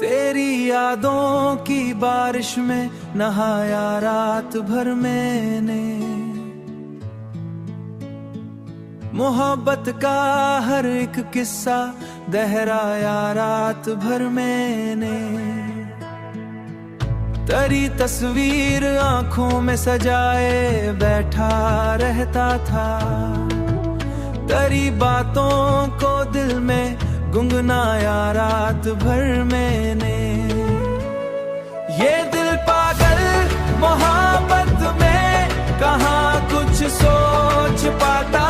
तेरी यादों की बारिश में नहाया रात भर मैंने, मोहब्बत का हर एक किस्सा दोहराया रात भर मैंने। तेरी तस्वीर आंखों में सजाए बैठा रहता था, तेरी बातों को दिल में गुनगुनाया रात भर मैंने। ये दिल पागल मोहब्बत में कहाँ कुछ सोच पाता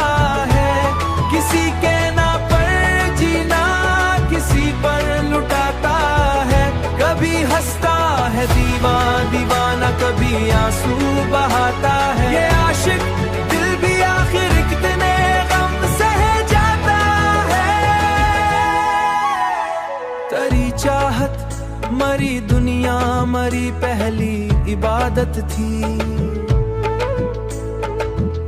है, किसी के ना पर जीना किसी पर लुटाता है। कभी हंसता है दीवाना, कभी आंसू बहाता है। ये आशिक दिल भी आखिर कितने गम सह जाता है। तेरी चाहत मरी दुनिया मरी पहली इबादत थी,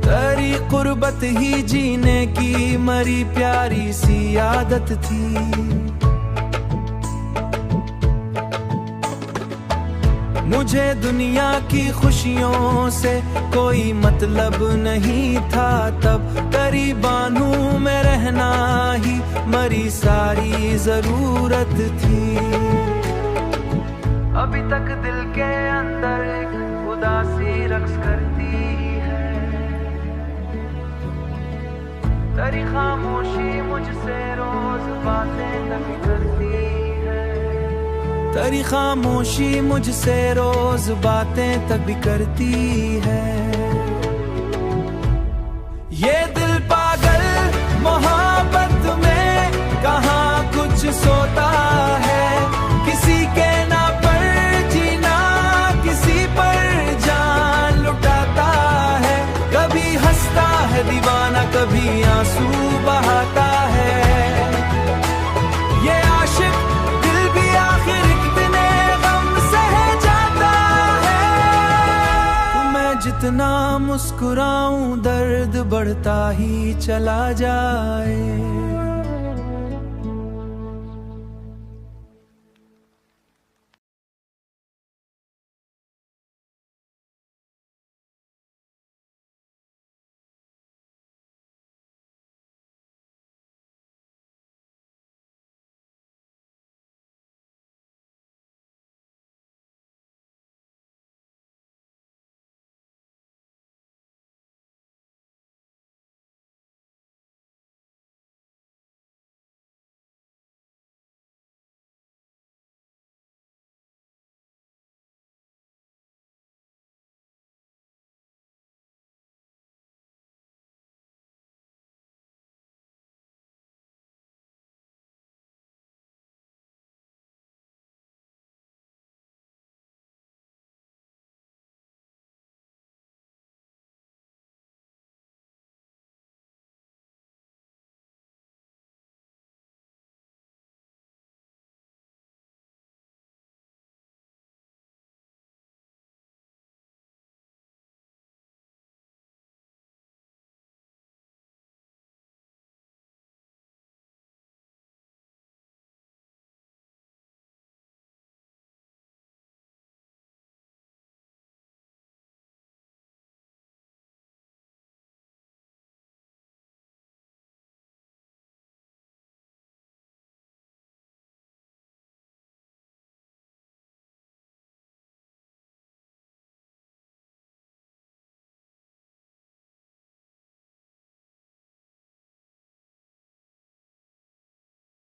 तेरी कुर्बत ही जीने की मरी प्यारी सी आदत थी। मुझे दुनिया की खुशियों से कोई मतलब नहीं था तब, तेरी बाहों में रहना ही मरी सारी जरूरत थी। अभी तक दिल के अंदर एक उदासी रक्स करती है, तेरी खामोशी मुझसे रोज बातें तभी करती है। तेरी खामोशी मुझसे रोज बातें तभी करती है। ये दिल पागल मोहब्बत में कहाँ कुछ सोता है, किसी के ना पर जीना किसी पर जान लुटाता है। कभी हंसता है दीवाना, कभी आंसू बहाता है। ये आशिक दिल भी आखिर कितने गम सह जाता है। मैं जितना मुस्कुराऊं दर्द बढ़ता ही चला जाए।